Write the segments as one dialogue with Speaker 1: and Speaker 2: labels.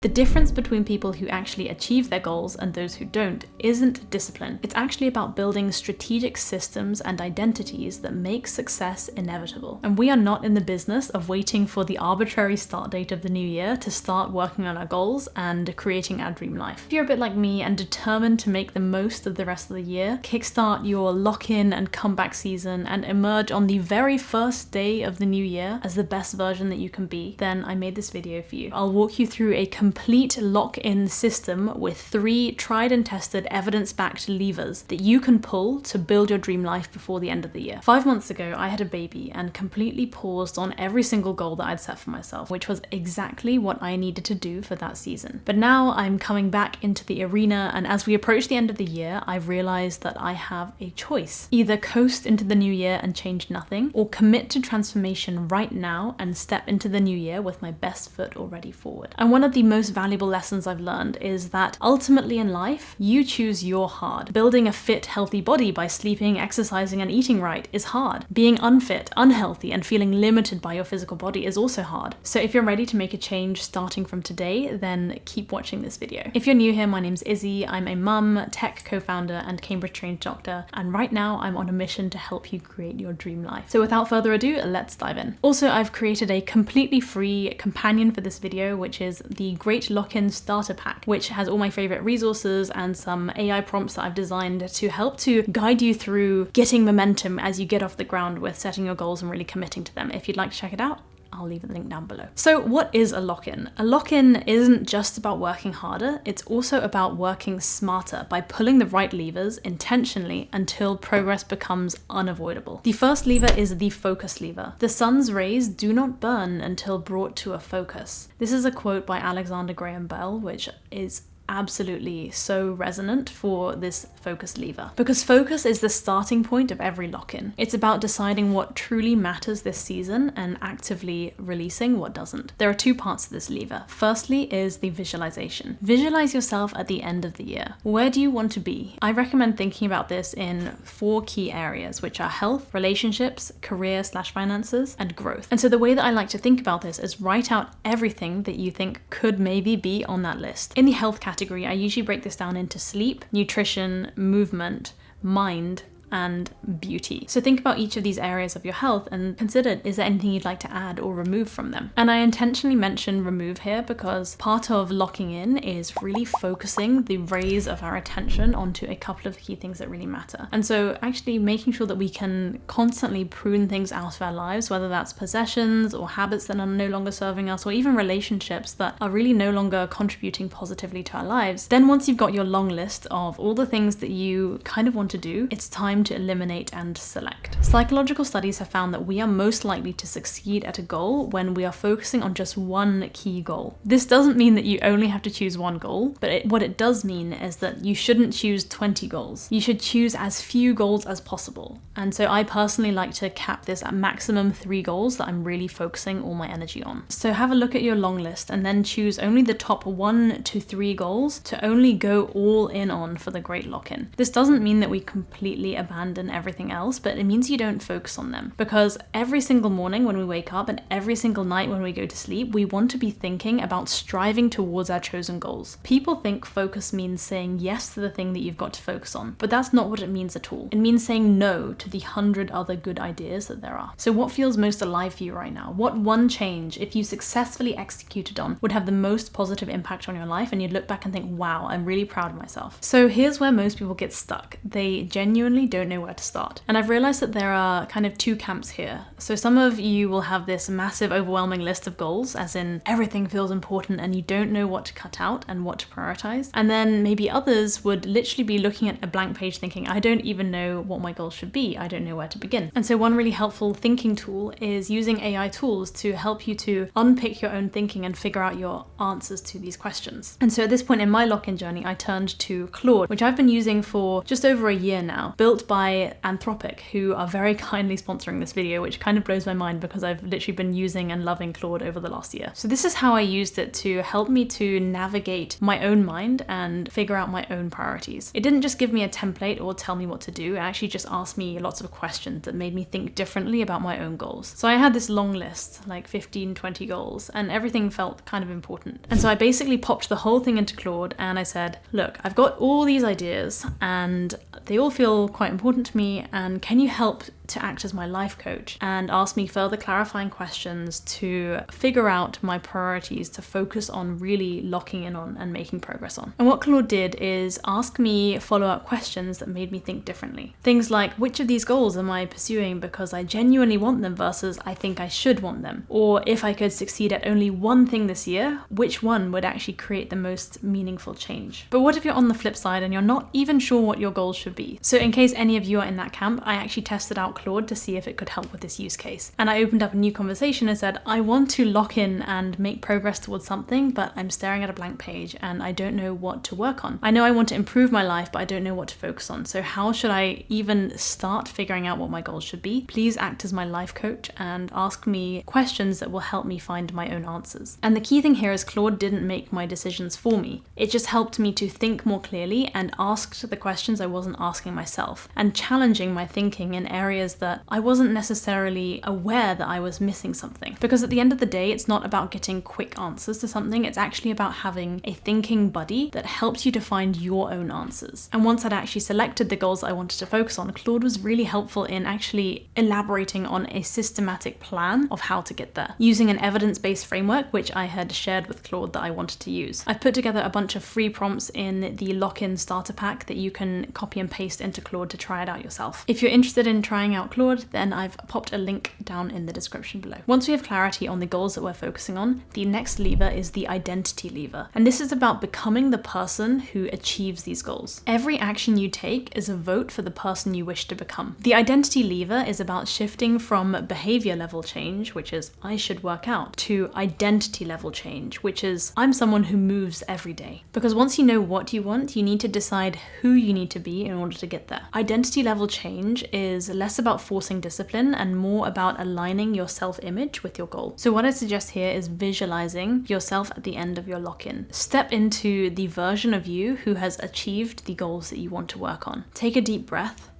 Speaker 1: The difference between people who actually achieve their goals and those who don't isn't discipline. It's actually about building strategic systems and identities that make success inevitable. And we are not in the business of waiting for the arbitrary start date of the new year to start working on our goals and creating our dream life. If you're a bit like me and determined to make the most of the rest of the year, kickstart your lock-in and comeback season, and emerge on the very first day of the new year as the best version that you can be, then I made this video for you. I'll walk you through a complete lock-in system with 3 tried and tested evidence-backed levers that you can pull to build your dream life before the end of the year. 5 months ago, I had a baby and completely paused on every single goal that I'd set for myself, which was exactly what I needed to do for that season. But now I'm coming back into the arena, and as we approach the end of the year, I've realized that I have a choice. Either coast into the new year and change nothing, or commit to transformation right now and step into the new year with my best foot already forward. And one of the most valuable lessons I've learned is that ultimately in life, you choose your hard. Building a fit, healthy body by sleeping, exercising, and eating right is hard. Being unfit, unhealthy, and feeling limited by your physical body is also hard. So if you're ready to make a change starting from today, then keep watching this video. If you're new here, my name's Izzy. I'm a mum, tech co-founder, and Cambridge-trained doctor, and right now I'm on a mission to help you create your dream life. So without further ado, let's dive in. Also, I've created a completely free companion for this video, which is the Great Lock-in Starter Pack, which has all my favorite resources and some AI prompts that I've designed to help to guide you through getting momentum as you get off the ground with setting your goals and really committing to them. If you'd like to check it out, I'll leave the link down below. So what is a lock-in? A lock-in isn't just about working harder, it's also about working smarter by pulling the right levers intentionally until progress becomes unavoidable. The first lever is the focus lever. The sun's rays do not burn until brought to a focus. This is a quote by Alexander Graham Bell, which is absolutely so resonant for this focus lever, because focus is the starting point of every lock-in. It's about deciding what truly matters this season and actively releasing what doesn't. There are 2 parts to this lever. Firstly is the visualization. Visualize yourself at the end of the year. Where do you want to be? I recommend thinking about this in 4 key areas, which are health, relationships, career/finances, and growth. And so the way that I like to think about this is write out everything that you think could maybe be on that list. In the health category, I usually break this down into sleep, nutrition, movement, mind, and beauty. So think about each of these areas of your health and consider, is there anything you'd like to add or remove from them? And I intentionally mention remove here because part of locking in is really focusing the rays of our attention onto a couple of key things that really matter. And so actually making sure that we can constantly prune things out of our lives, whether that's possessions or habits that are no longer serving us, or even relationships that are really no longer contributing positively to our lives. Then once you've got your long list of all the things that you kind of want to do, it's time to eliminate and select. Psychological studies have found that we are most likely to succeed at a goal when we are focusing on just one key goal. This doesn't mean that you only have to choose one goal, but what it does mean is that you shouldn't choose 20 goals. You should choose as few goals as possible. And so I personally like to cap this at maximum 3 goals that I'm really focusing all my energy on. So have a look at your long list and then choose only the top 1 to 3 goals to only go all in on for the great lock-in. This doesn't mean that we completely abandon everything else, but it means you don't focus on them, because every single morning when we wake up and every single night when we go to sleep, we want to be thinking about striving towards our chosen goals. People think focus means saying yes to the thing that you've got to focus on, but that's not what it means at all. It means saying no to the 100 other good ideas that there are. So what feels most alive for you right now? What one change, if you successfully executed on, would have the most positive impact on your life and you'd look back and think, wow, I'm really proud of myself? So here's where most people get stuck. They genuinely don't know where to start. And I've realized that there are kind of 2 camps here. So some of you will have this massive overwhelming list of goals, as in everything feels important and you don't know what to cut out and what to prioritize. And then maybe others would literally be looking at a blank page thinking, I don't even know what my goals should be. I don't know where to begin. And so one really helpful thinking tool is using AI tools to help you to unpick your own thinking and figure out your answers to these questions. And so at this point in my lock-in journey, I turned to Claude, which I've been using for just over a year now, built by Anthropic, who are very kindly sponsoring this video, which kind of blows my mind because I've literally been using and loving Claude over the last year. So this is how I used it to help me to navigate my own mind and figure out my own priorities. It didn't just give me a template or tell me what to do, it actually just asked me lots of questions that made me think differently about my own goals. So I had this long list, like 15, 20 goals, and everything felt kind of important. And so I basically popped the whole thing into Claude and I said, look, I've got all these ideas and they all feel quite important to me, and can you help to act as my life coach and ask me further clarifying questions to figure out my priorities to focus on really locking in on and making progress on. And what Claude did is ask me follow-up questions that made me think differently. Things like, which of these goals am I pursuing because I genuinely want them versus I think I should want them? Or if I could succeed at only one thing this year, which one would actually create the most meaningful change? But what if you're on the flip side and you're not even sure what your goals should be? So in case any of you are in that camp, I actually tested out Claude to see if it could help with this use case. And I opened up a new conversation and said, I want to lock in and make progress towards something, but I'm staring at a blank page and I don't know what to work on. I know I want to improve my life, but I don't know what to focus on. So how should I even start figuring out what my goals should be? Please act as my life coach and ask me questions that will help me find my own answers. And the key thing here is Claude didn't make my decisions for me. It just helped me to think more clearly and asked the questions I wasn't asking myself and challenging my thinking in areas that I wasn't necessarily aware that I was missing something. Because at the end of the day, it's not about getting quick answers to something, it's actually about having a thinking buddy that helps you to find your own answers. And once I'd actually selected the goals I wanted to focus on, Claude was really helpful in actually elaborating on a systematic plan of how to get there, using an evidence-based framework, which I had shared with Claude that I wanted to use. I've put together a bunch of free prompts in the lock-in starter pack that you can copy and paste into Claude to try it out yourself. If you're interested in trying out Claude, then I've popped a link down in the description below. Once we have clarity on the goals that we're focusing on, the next lever is the identity lever. And this is about becoming the person who achieves these goals. Every action you take is a vote for the person you wish to become. The identity lever is about shifting from behavior level change, which is I should work out, to identity level change, which is I'm someone who moves every day. Because once you know what you want, you need to decide who you need to be in order to get there. Identity level change is less about forcing discipline and more about aligning your self-image with your goal. So what I suggest here is visualizing yourself at the end of your lock-in. Step into the version of you who has achieved the goals that you want to work on. Take a deep breath,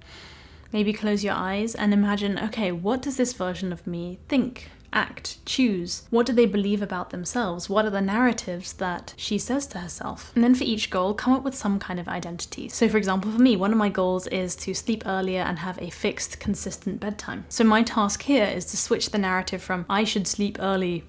Speaker 1: maybe close your eyes and imagine, okay, what does this version of me think? Act, choose. What do they believe about themselves? What are the narratives that she says to herself? And then for each goal, come up with some kind of identity. So for example, for me, one of my goals is to sleep earlier and have a fixed, consistent bedtime. So my task here is to switch the narrative from I should sleep early,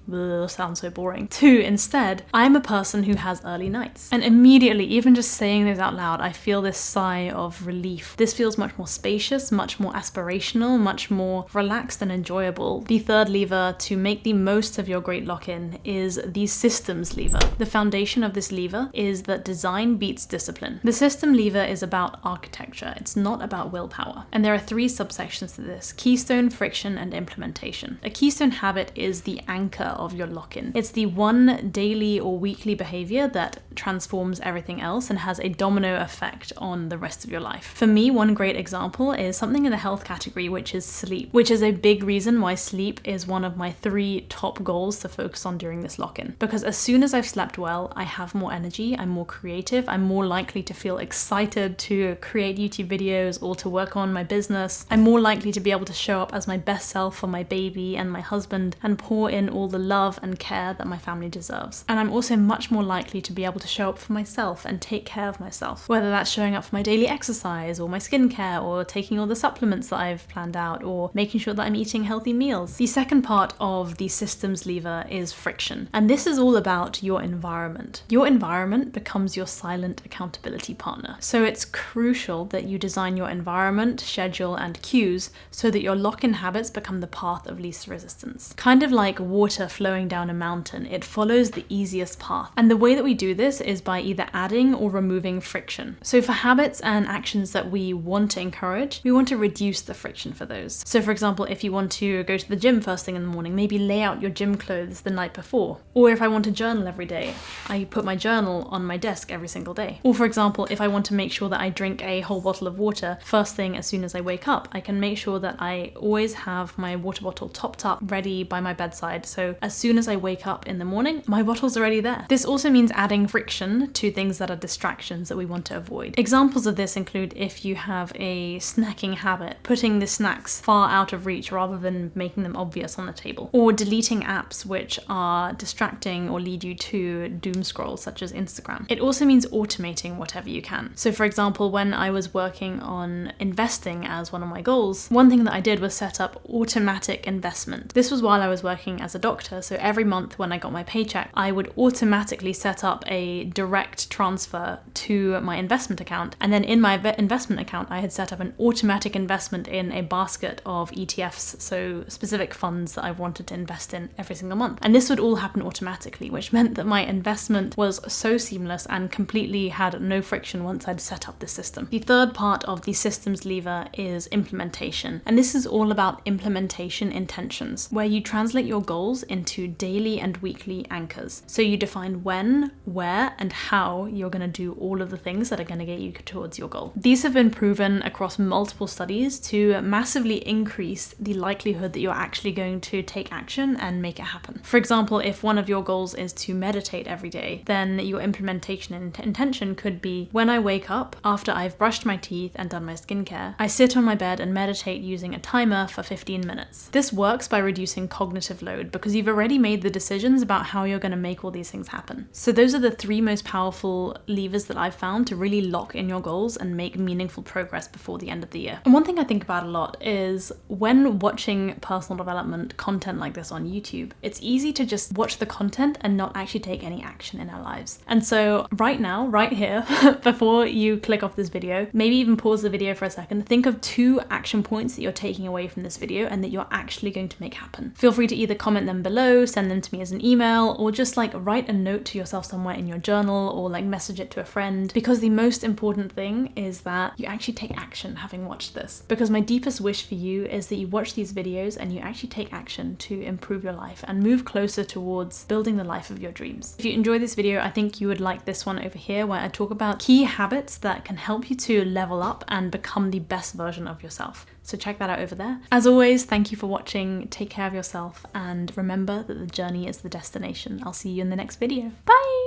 Speaker 1: sounds so boring, to instead, I'm a person who has early nights. And immediately, even just saying those out loud, I feel this sigh of relief. This feels much more spacious, much more aspirational, much more relaxed and enjoyable. The third lever to make the most of your great lock-in is the systems lever. The foundation of this lever is that design beats discipline. The system lever is about architecture. It's not about willpower. And there are three subsections to this: keystone, friction, and implementation. A keystone habit is the anchor of your lock-in. It's the one daily or weekly behavior that transforms everything else and has a domino effect on the rest of your life. For me, one great example is something in the health category, which is sleep, which is a big reason why sleep is one of my 3 top goals to focus on during this lock-in. Because as soon as I've slept well, I have more energy, I'm more creative, I'm more likely to feel excited to create YouTube videos or to work on my business. I'm more likely to be able to show up as my best self for my baby and my husband and pour in all the love and care that my family deserves. And I'm also much more likely to be able to show up for myself and take care of myself, whether that's showing up for my daily exercise or my skincare or taking all the supplements that I've planned out or making sure that I'm eating healthy meals. The second part of the systems lever is friction. And this is all about your environment. Your environment becomes your silent accountability partner. So it's crucial that you design your environment, schedule, and cues so that your lock-in habits become the path of least resistance. Kind of like water flowing down a mountain, it follows the easiest path. And the way that we do this is by either adding or removing friction. So for habits and actions that we want to encourage, we want to reduce the friction for those. So for example, if you want to go to the gym first thing in the morning, maybe lay out your gym clothes the night before. Or if I want to journal every day, I put my journal on my desk every single day. Or for example, if I want to make sure that I drink a whole bottle of water first thing as soon as I wake up, I can make sure that I always have my water bottle topped up, ready by my bedside. So as soon as I wake up in the morning, my bottle's already there. This also means adding friction to things that are distractions that we want to avoid. Examples of this include if you have a snacking habit, putting the snacks far out of reach rather than making them obvious on the table, or deleting apps which are distracting or lead you to doom scroll, such as Instagram. It also means automating whatever you can. So for example, when I was working on investing as one of my goals, one thing that I did was set up automatic investment. This was while I was working as a doctor, so every month when I got my paycheck, I would automatically set up a direct transfer to my investment account, and then in my investment account I had set up an automatic investment in a basket of ETFs, so specific funds that I wanted to invest in every single month. And this would all happen automatically, which meant that my investment was so seamless and completely had no friction once I'd set up the system. The third part of the systems lever is implementation, and this is all about implementation intentions, where you translate your goals into daily and weekly anchors. So you define when, where, and how you're going to do all of the things that are going to get you towards your goal. These have been proven across multiple studies to massively increase the likelihood that you're actually going to take action and make it happen. For example, if one of your goals is to meditate every day, then your implementation intention could be, when I wake up, after I've brushed my teeth and done my skincare, I sit on my bed and meditate using a timer for 15 minutes. This works by reducing cognitive load because you've already made the decisions about how you're going to make all these things happen. So those are the three most powerful levers that I've found to really lock in your goals and make meaningful progress before the end of the year. And one thing I think about a lot is when watching personal development content like this on YouTube, it's easy to just watch the content and not actually take any action in our lives. And so right now, right here, before you click off this video, maybe even pause the video for a second, think of 2 action points that you're taking away from this video and that you're actually going to make happen. Feel free to either comment them below, send them to me as an email, or just like write a note to yourself somewhere in your journal, or like message it to a friend, because the most important thing is that you actually take action having watched this. Because my deepest wish for you is that you watch these videos and you actually take action to improve your life and move closer towards building the life of your dreams. If you enjoyed this video, I think you would like this one over here, where I talk about key habits that can help you to level up and become the best version of yourself. So check that out over there. As always, thank you for watching, take care of yourself, and remember that the journey is the destination. I'll see you in the next video. Bye!